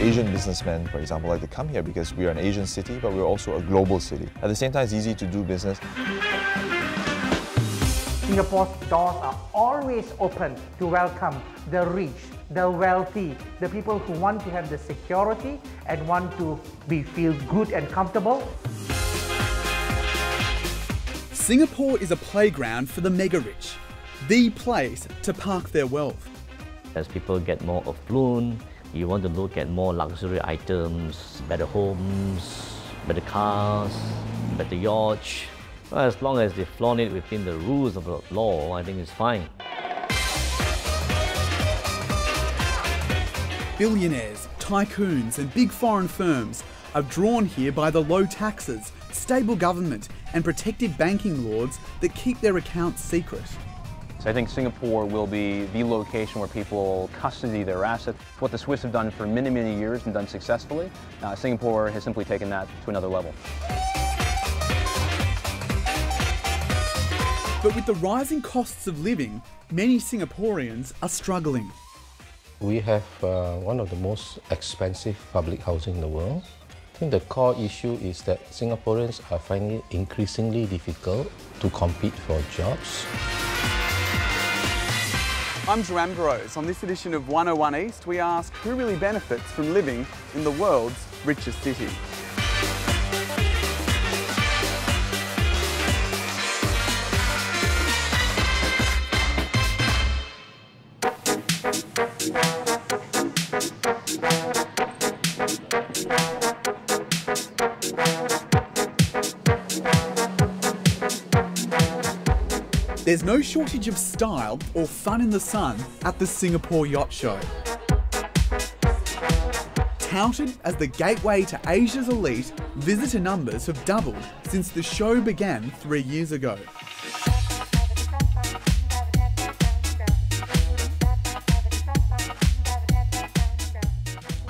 Asian businessmen, for example, like to come here because we are an Asian city, but we're also a global city. At the same time, it's easy to do business. Singapore's doors are always open to welcome the rich, the wealthy, the people who want to have the security and want to feel good and comfortable. Singapore is a playground for the mega-rich, the place to park their wealth. As people get more affluent, you want to look at more luxury items, better homes, better cars, better yachts. Well, as long as they flaunt it within the rules of the law, I think it's fine. Billionaires, tycoons and big foreign firms are drawn here by the low taxes, stable government and protected banking laws that keep their accounts secret. So I think Singapore will be the location where people custody their assets. What the Swiss have done for many, many years and done successfully, Singapore has simply taken that to another level. But with the rising costs of living, many Singaporeans are struggling. We have one of the most expensive public housing in the world. I think the core issue is that Singaporeans are finding it increasingly difficult to compete for jobs. I'm Joanne Burrows. On this edition of 101 East, we ask who really benefits from living in the world's richest city. There's no shortage of style or fun in the sun at the Singapore Yacht Show. Touted as the gateway to Asia's elite, visitor numbers have doubled since the show began 3 years ago.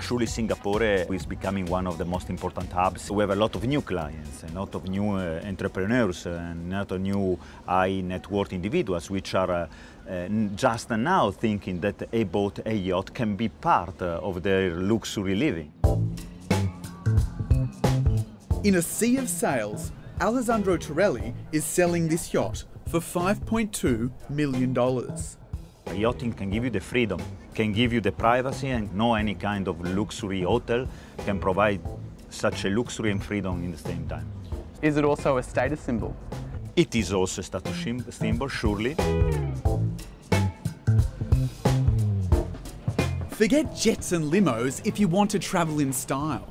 Surely Singapore is becoming one of the most important hubs. We have a lot of new clients, a lot of new entrepreneurs, and a lot of new high net worth individuals which are just now thinking that a boat, a yacht can be part of their luxury living. In a sea of sales, Alessandro Torelli is selling this yacht for $5.2 million. Yachting can give you the freedom, can give you the privacy, and no any kind of luxury hotel can provide such a luxury and freedom in the same time. Is it also a status symbol? It is also a status symbol, surely. Forget jets and limos if you want to travel in style.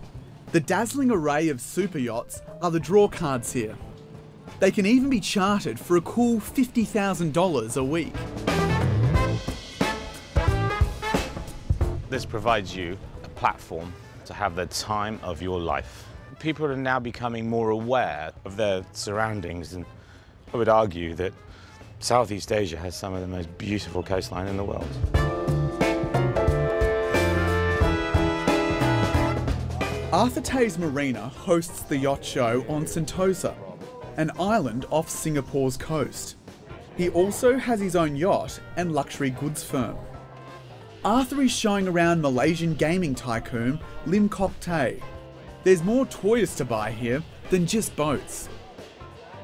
The dazzling array of super yachts are the draw cards here. They can even be chartered for a cool $50,000 a week. This provides you a platform to have the time of your life. People are now becoming more aware of their surroundings, and I would argue that Southeast Asia has some of the most beautiful coastline in the world. Arthur Tay's Marina hosts the yacht show on Sentosa, an island off Singapore's coast. He also has his own yacht and luxury goods firm. Arthur is showing around Malaysian gaming tycoon Lim Kok Tay. There's more toys to buy here than just boats.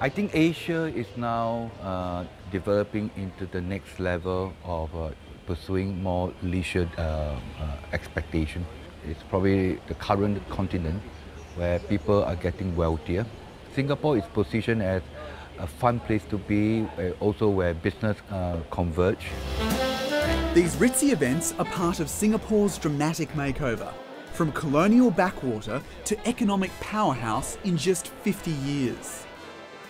I think Asia is now developing into the next level of pursuing more leisure expectation. It's probably the current continent where people are getting wealthier. Singapore is positioned as a fun place to be, also where business converge. These ritzy events are part of Singapore's dramatic makeover, from colonial backwater to economic powerhouse in just 50 years.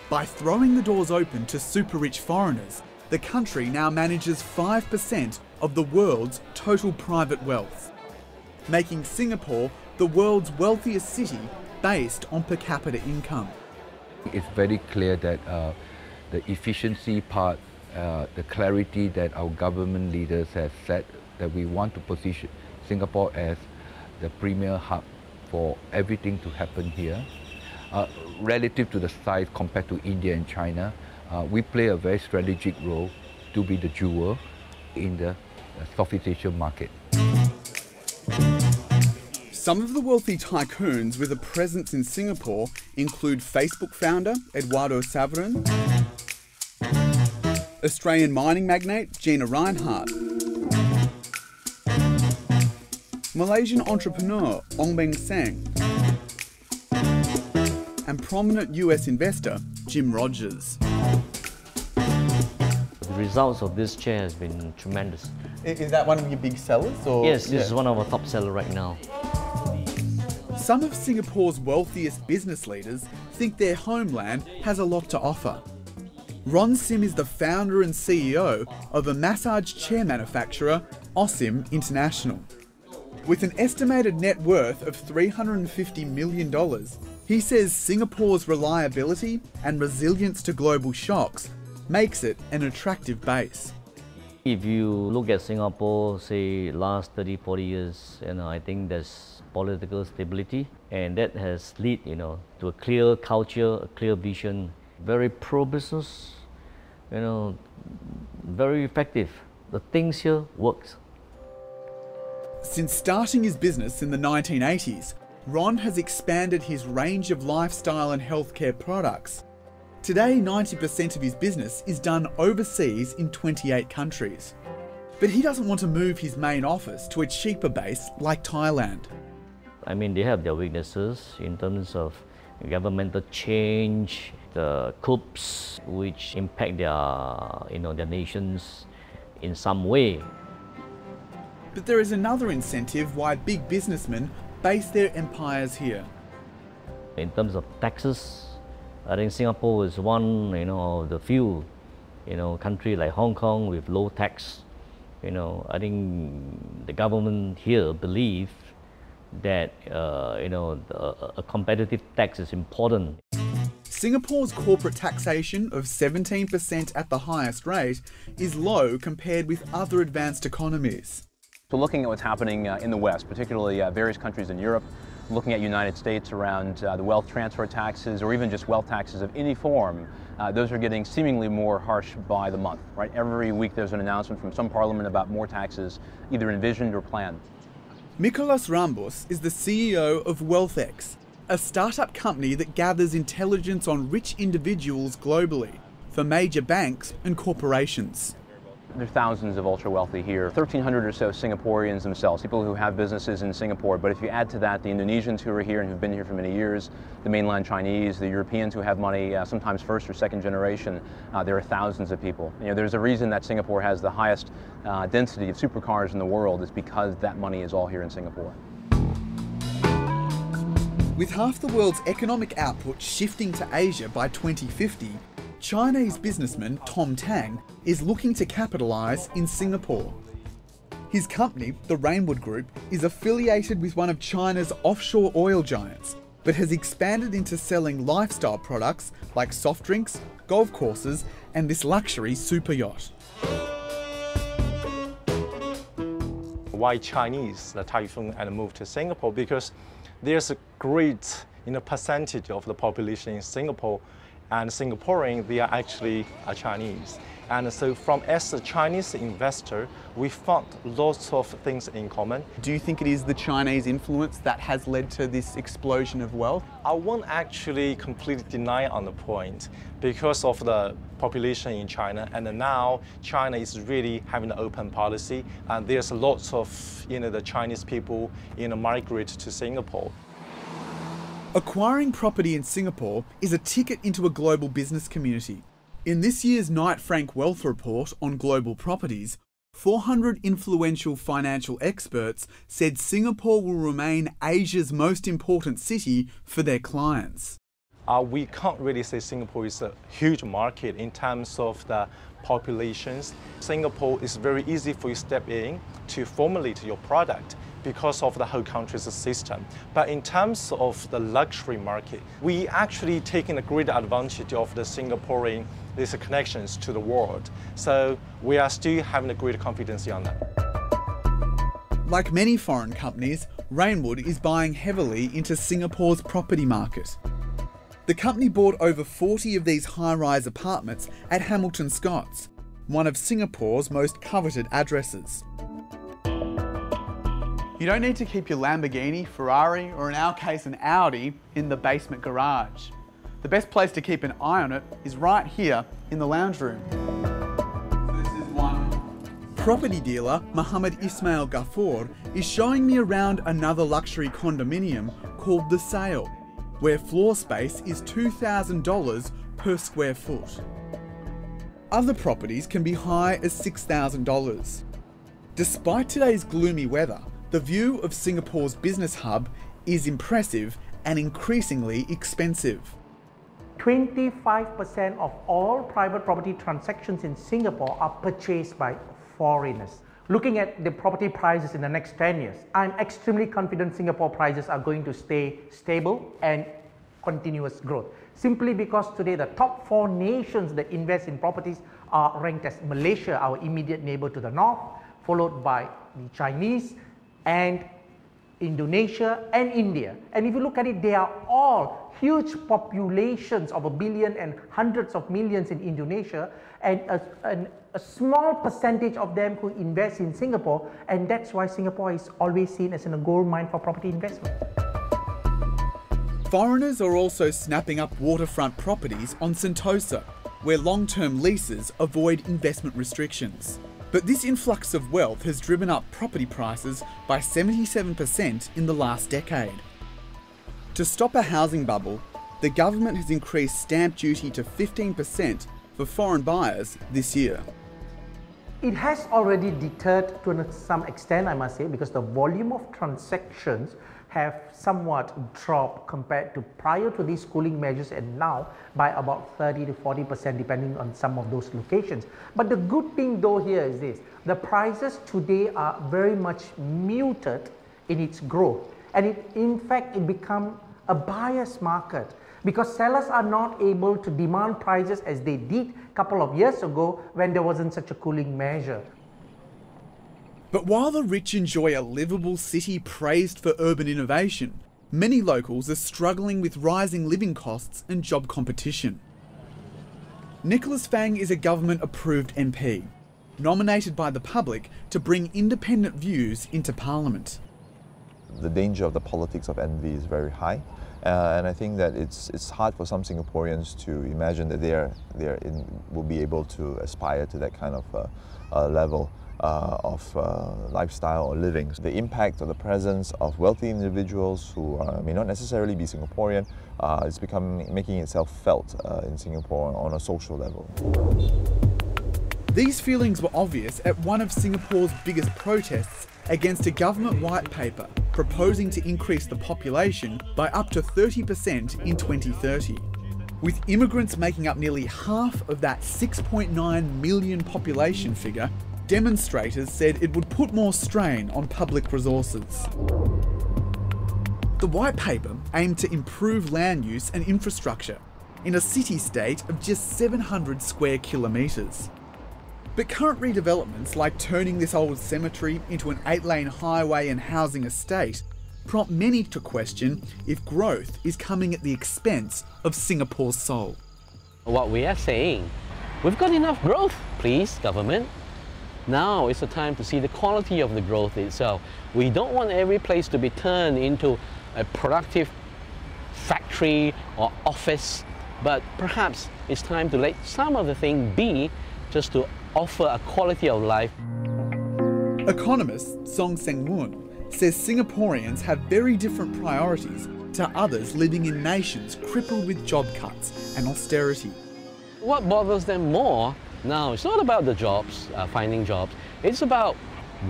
By throwing the doors open to super-rich foreigners, the country now manages 5% of the world's total private wealth, making Singapore the world's wealthiest city based on per capita income. It's very clear that the efficiency part, the clarity that our government leaders have said that we want to position Singapore as the premier hub for everything to happen here. Relative to the size compared to India and China, we play a very strategic role to be the jewel in the Southeast Asian market. Some of the wealthy tycoons with a presence in Singapore include Facebook founder Eduardo Saverin, Australian mining magnate Gina Rinehart, Malaysian entrepreneur Ong Beng Seng, and prominent US investor Jim Rogers. The results of this chair has been tremendous. Is that one of your big sellers? Or? Yes, this is one of our top sellers right now. Some of Singapore's wealthiest business leaders think their homeland has a lot to offer. Ron Sim is the founder and CEO of a massage chair manufacturer, Osim International. With an estimated net worth of $350 million, he says Singapore's reliability and resilience to global shocks makes it an attractive base. If you look at Singapore, say last 30, 40 years, I think there's political stability, and that has led, to a clear culture, a clear vision, very pro-business, very effective. The things here works. Since starting his business in the 1980s, Ron has expanded his range of lifestyle and healthcare products. Today, 90% of his business is done overseas in 28 countries. But he doesn't want to move his main office to a cheaper base like Thailand. I mean, they have their weaknesses in terms of governmental change, the coups which impact their nations in some way. But there is another incentive why big businessmen base their empires here. In terms of taxes, I think Singapore is one, of the few, country like Hong Kong with low tax. I think the government here believes that, a competitive tax is important. Singapore's corporate taxation of 17% at the highest rate is low compared with other advanced economies. So looking at what's happening in the West, particularly various countries in Europe, looking at United States around the wealth transfer taxes or even just wealth taxes of any form, those are getting seemingly more harsh by the month, right? Every week there's an announcement from some parliament about more taxes, either envisioned or planned. Nicholas Rambos is the CEO of WealthX, a startup company that gathers intelligence on rich individuals globally for major banks and corporations. There are thousands of ultra-wealthy here, 1,300 or so Singaporeans themselves, people who have businesses in Singapore. But if you add to that the Indonesians who are here and who've been here for many years, the mainland Chinese, the Europeans who have money, sometimes first or second generation, there are thousands of people. There's a reason that Singapore has the highest density of supercars in the world. It's because that money is all here in Singapore. With half the world's economic output shifting to Asia by 2050, Chinese businessman Tom Tang is looking to capitalise in Singapore. His company, the Rainwood Group, is affiliated with one of China's offshore oil giants, but has expanded into selling lifestyle products like soft drinks, golf courses, and this luxury super yacht. Why Chinese, the typhoon, and move to Singapore? Because there's a great percentage of the population in Singapore, and Singaporean, they are actually Chinese. And so as a Chinese investor, we found lots of things in common. Do you think it is the Chinese influence that has led to this explosion of wealth? I won't actually completely deny on the point because of the population in China, and now China is really having an open policy, and there's lots of the Chinese people migrate to Singapore. Acquiring property in Singapore is a ticket into a global business community. In this year's Knight Frank Wealth Report on global properties, 400 influential financial experts said Singapore will remain Asia's most important city for their clients. We can't really say Singapore is a huge market in terms of the populations. Singapore is very easy for you to step in to formulate your product because of the whole country's system. But in terms of the luxury market, we actually taking a great advantage of the Singaporean these connections to the world. So we are still having a great confidence on that. Like many foreign companies, Rainwood is buying heavily into Singapore's property market. The company bought over 40 of these high-rise apartments at Hamilton Scott's, one of Singapore's most coveted addresses. You don't need to keep your Lamborghini, Ferrari, or in our case an Audi, in the basement garage. The best place to keep an eye on it is right here in the lounge room. So this is one. Property dealer Mohammed Ismail Ghafoor is showing me around another luxury condominium called The Sale, where floor space is $2,000 per square foot. Other properties can be high as $6,000. Despite today's gloomy weather, the view of Singapore's business hub is impressive and increasingly expensive. 25% of all private property transactions in Singapore are purchased by foreigners. Looking at the property prices in the next 10 years, I'm extremely confident Singapore prices are going to stay stable and continuous growth. Simply because today the top 4 nations that invest in properties are ranked as Malaysia, our immediate neighbor to the north, followed by the Chinese and Indonesia and India. And if you look at it, they are all huge populations of 1 billion and hundreds of millions in Indonesia, and a small percentage of them who invest in Singapore, and that's why Singapore is always seen as a gold mine for property investment. Foreigners are also snapping up waterfront properties on Sentosa, where long-term leases avoid investment restrictions. But this influx of wealth has driven up property prices by 77% in the last decade. To stop a housing bubble, the government has increased stamp duty to 15% for foreign buyers this year. It has already deterred to some extent, I must say, because the volume of transactions have somewhat dropped compared to prior to these cooling measures, and now by about 30 to 40% depending on some of those locations. But the good thing though here is this: the prices today are very much muted in its growth, and in fact it becomes a buyer's market because sellers are not able to demand prices as they did a couple of years ago when there wasn't such a cooling measure. But while the rich enjoy a livable city praised for urban innovation, many locals are struggling with rising living costs and job competition. Nicholas Fang is a government-approved MP, nominated by the public to bring independent views into Parliament. The danger of the politics of envy is very high, and I think that it's hard for some Singaporeans to imagine that will be able to aspire to that kind of level of lifestyle or living. The impact of the presence of wealthy individuals who may not necessarily be Singaporean is making itself felt in Singapore on a social level. These feelings were obvious at one of Singapore's biggest protests against a government white paper proposing to increase the population by up to 30% in 2030. With immigrants making up nearly half of that 6.9 million population figure, demonstrators said it would put more strain on public resources. The white paper aimed to improve land use and infrastructure in a city-state of just 700 square kilometres. But current redevelopments, like turning this old cemetery into an 8-lane highway and housing estate, prompt many to question if growth is coming at the expense of Singapore's soul. What we are saying, we've got enough growth, please, government. Now is the time to see the quality of the growth itself. We don't want every place to be turned into a productive factory or office, but perhaps it's time to let some of the things be just to offer a quality of life. Economist Song Seng-moon says Singaporeans have very different priorities to others living in nations crippled with job cuts and austerity. What bothers them more now, it's not about the jobs, finding jobs. It's about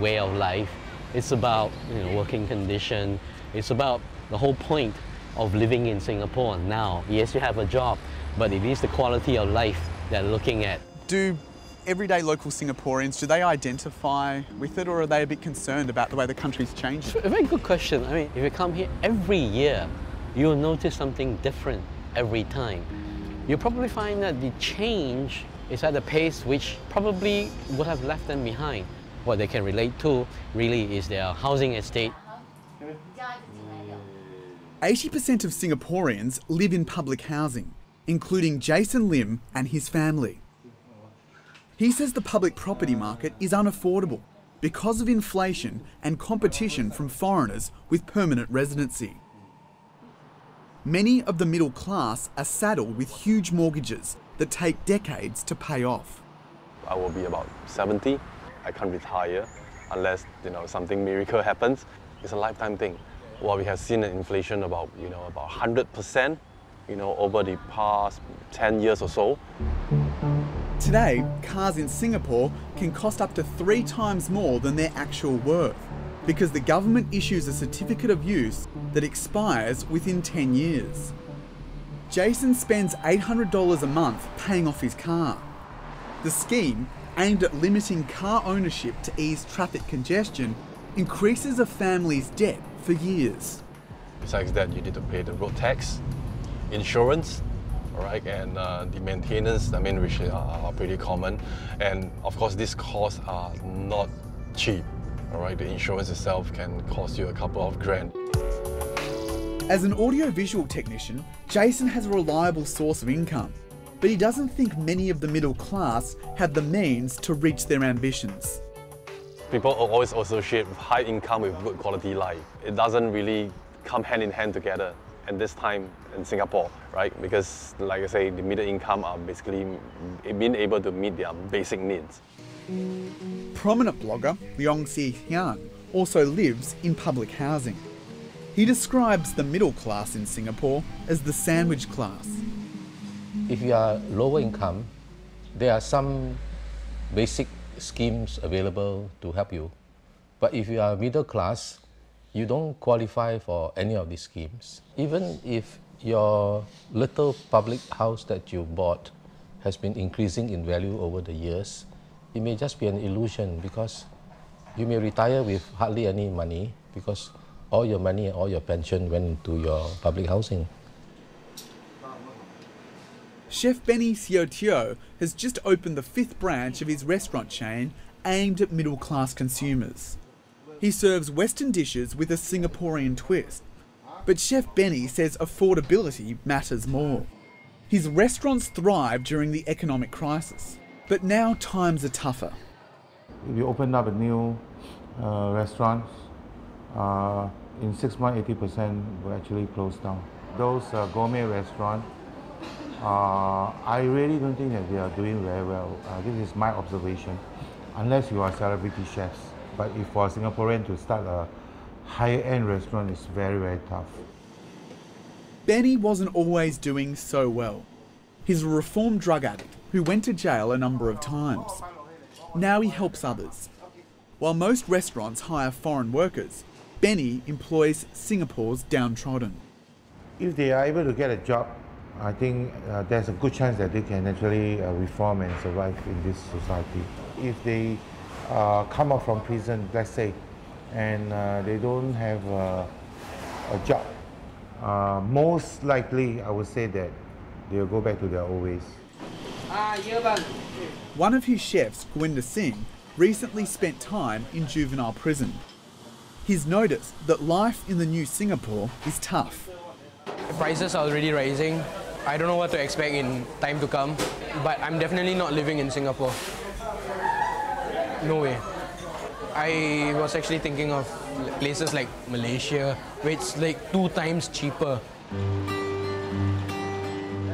way of life. It's about working condition. It's about the whole point of living in Singapore now. Yes, you have a job, but it is the quality of life they're looking at. Do everyday local Singaporeans, do they identify with it, or are they a bit concerned about the way the country's changed? A very good question. I mean, if you come here every year, you'll notice something different every time. You'll probably find that the change is at a pace which probably would have left them behind. What they can relate to really is their housing estate. 80% of Singaporeans live in public housing, including Jason Lim and his family. He says the public property market is unaffordable because of inflation and competition from foreigners with permanent residency. Many of the middle class are saddled with huge mortgages that take decades to pay off. I will be about 70. I can't retire unless something miracle happens. It's a lifetime thing. Well, we have seen an inflation about 100%, over the past 10 years or so. Today, cars in Singapore can cost up to 3 times more than their actual worth, because the government issues a certificate of use that expires within 10 years. Jason spends $800 a month paying off his car. The scheme, aimed at limiting car ownership to ease traffic congestion, increases a family's debt for years. Besides that, you need to pay the road tax, insurance, and the maintenance, which are pretty common. And of course, these costs are not cheap. The insurance itself can cost you a couple of grand. As an audiovisual technician, Jason has a reliable source of income, but he doesn't think many of the middle class have the means to reach their ambitions. People always associate high income with good quality life. It doesn't really come hand in hand together, and this time in Singapore, Because, like I say, the middle income are basically being able to meet their basic needs. Prominent blogger Leong Si-Hian also lives in public housing. He describes the middle class in Singapore as the sandwich class. If you are lower income, there are some basic schemes available to help you. But if you are middle class, you don't qualify for any of these schemes. Even if your little public house that you bought has been increasing in value over the years, it may just be an illusion, because you may retire with hardly any money because all your money and all your pension went into your public housing. Chef Benny Sio Teo has just opened the 5th branch of his restaurant chain aimed at middle-class consumers. He serves Western dishes with a Singaporean twist, but Chef Benny says affordability matters more. His restaurants thrived during the economic crisis, but now times are tougher. We opened up a new restaurant. In 6 months, 80% will actually close down. Those gourmet restaurants, I really don't think that they are doing very well. This is my observation, unless you are celebrity chefs. But if for a Singaporean to start a higher-end restaurant, it's very, very tough. Benny wasn't always doing so well. He's a reformed drug addict who went to jail a number of times. Now he helps others. While most restaurants hire foreign workers, Benny employs Singapore's downtrodden. If they are able to get a job, I think there's a good chance that they can actually reform and survive in this society. If they come out from prison, let's say, and they don't have a job, most likely I would say that they'll go back to their old ways. One of his chefs, Gwinder Singh, recently spent time in juvenile prison. He's noticed that life in the new Singapore is tough. The prices are already rising. I don't know what to expect in time to come, but I'm definitely not living in Singapore. No way. I was actually thinking of places like Malaysia, where it's like 2 times cheaper.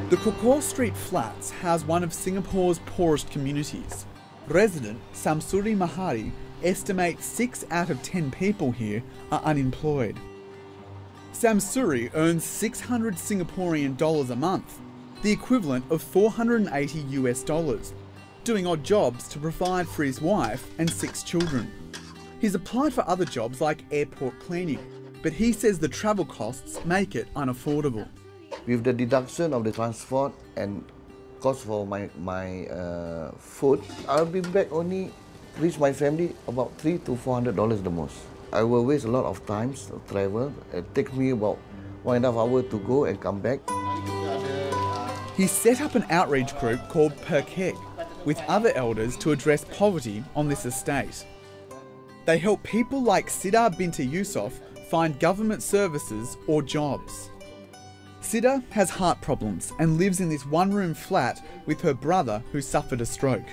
The Kokor Street flats house one of Singapore's poorest communities. Resident Samsuri Mahari estimates 6 out of 10 people here are unemployed. Samsuri earns 600 Singaporean dollars a month, the equivalent of $480 US, doing odd jobs to provide for his wife and 6 children. He's applied for other jobs like airport cleaning, but he says the travel costs make it unaffordable. With the deduction of the transport and cost for my food, I'll be back only reach my family about $300 to $400 the most. I will waste a lot of time to travel. It takes me about 1.5 hours to go and come back. He set up an outreach group called Perkeg with other elders to address poverty on this estate. They help people like Sida Binti Yusof find government services or jobs. Sida has heart problems and lives in this one-room flat with her brother who suffered a stroke.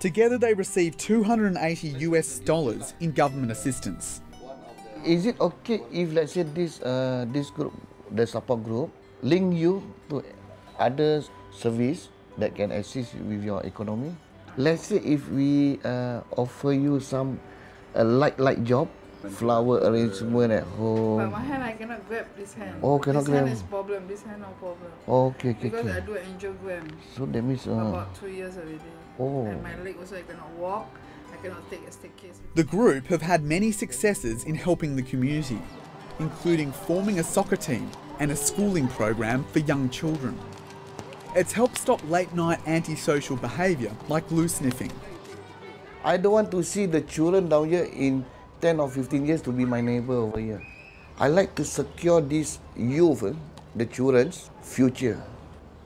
Together they receive $280 US in government assistance. Is it okay if, let's say, this group, the support group, link you to other service that can assist with your economy? Let's say if we offer you some light job, flower arrangement at home. But my hand, I cannot grab this hand. Oh, cannot this grab. This hand is problem, this hand no problem. Okay. Because I do angiogram. So that means... about 2 years already. Oh. And my leg also, I cannot walk. I cannot take a staircase. The group have had many successes in helping the community, including forming a soccer team and a schooling program for young children. It's helped stop late-night antisocial behaviour like loose sniffing. I don't want to see the children down here in 10 or 15 years to be my neighbour over here. I like to secure this youth, the children's future.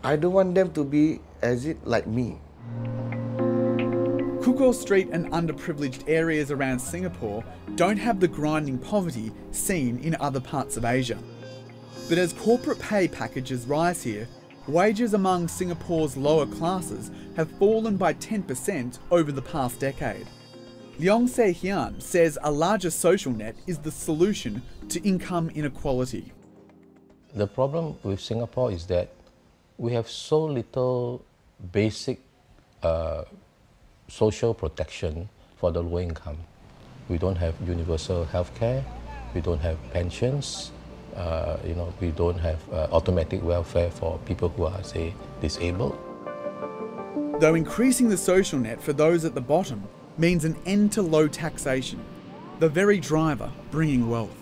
I don't want them to be as it like me. Kukor Street and underprivileged areas around Singapore don't have the grinding poverty seen in other parts of Asia. But as corporate pay packages rise here, wages among Singapore's lower classes have fallen by 10% over the past decade. Leong Se Hian says a larger social net is the solution to income inequality. The problem with Singapore is that we have so little basic social protection for the low income. We don't have universal healthcare, we don't have pensions, we don't have automatic welfare for people who are, say, disabled. Though increasing the social net for those at the bottom means an end to low taxation, the very driver bringing wealth.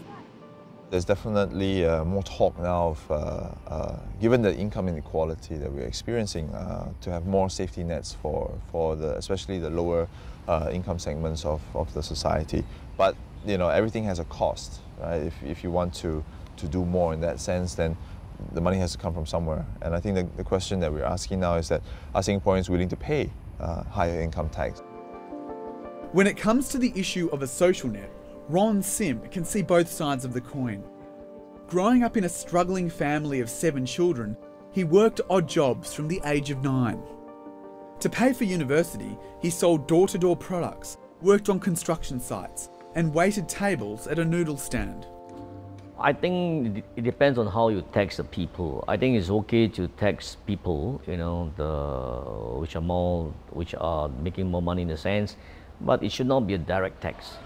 There's definitely more talk now of, given the income inequality that we're experiencing, to have more safety nets for especially the lower income segments of the society. But everything has a cost, right? If you want to do more in that sense, then the money has to come from somewhere. And I think the question that we're asking now is that, are Singaporeans willing to pay higher income tax? When it comes to the issue of a social net, Ron Sim can see both sides of the coin. Growing up in a struggling family of 7 children, he worked odd jobs from the age of 9. To pay for university, he sold door-to-door products, worked on construction sites, and waited tables at a noodle stand. I think it depends on how you tax the people. I think it's okay to tax people, which are making more money in a sense, but it should not be a direct tax.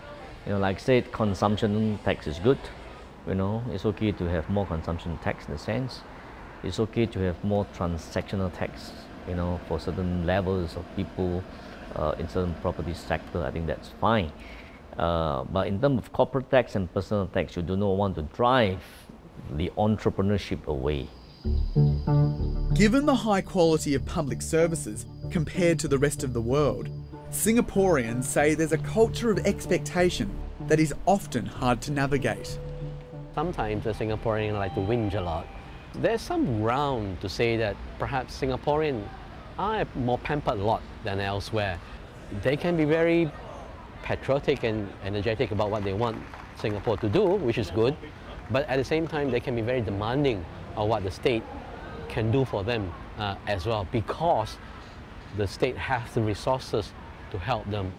Like say consumption tax is good. It's okay to have more consumption tax in a sense. It's okay to have more transactional tax, for certain levels of people in certain property sector. I think that's fine. But in terms of corporate tax and personal tax, you do not want to drive the entrepreneurship away. Given the high quality of public services compared to the rest of the world, Singaporeans say there's a culture of expectation that is often hard to navigate. Sometimes the Singaporeans like to whinge a lot. There's some ground to say that perhaps Singaporeans are a more pampered lot than elsewhere. They can be very patriotic and energetic about what they want Singapore to do, which is good, but at the same time they can be very demanding of what the state can do for them as well, because the state has the resources to help them.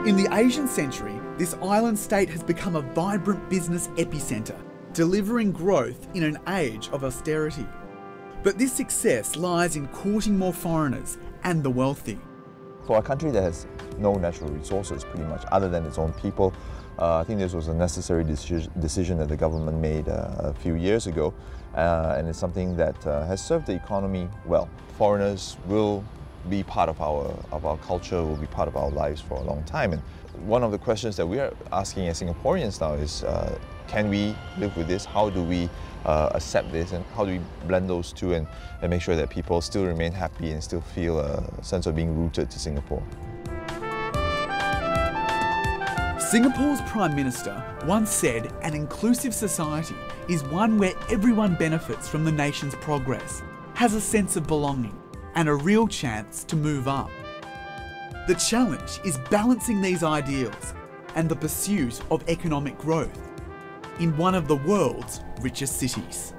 In the Asian century, this island state has become a vibrant business epicentre, delivering growth in an age of austerity. But this success lies in courting more foreigners and the wealthy. For a country that has no natural resources, pretty much, other than its own people, I think this was a necessary decision that the government made a few years ago, and it's something that has served the economy well. Foreigners will be part of our culture, will be part of our lives for a long time. And one of the questions that we are asking as Singaporeans now is, can we live with this? How do we accept this, and how do we blend those two and make sure that people still remain happy and still feel a sense of being rooted to Singapore? Singapore's Prime Minister once said an inclusive society is one where everyone benefits from the nation's progress, has a sense of belonging, and a real chance to move up. The challenge is balancing these ideals and the pursuit of economic growth in one of the world's richest cities.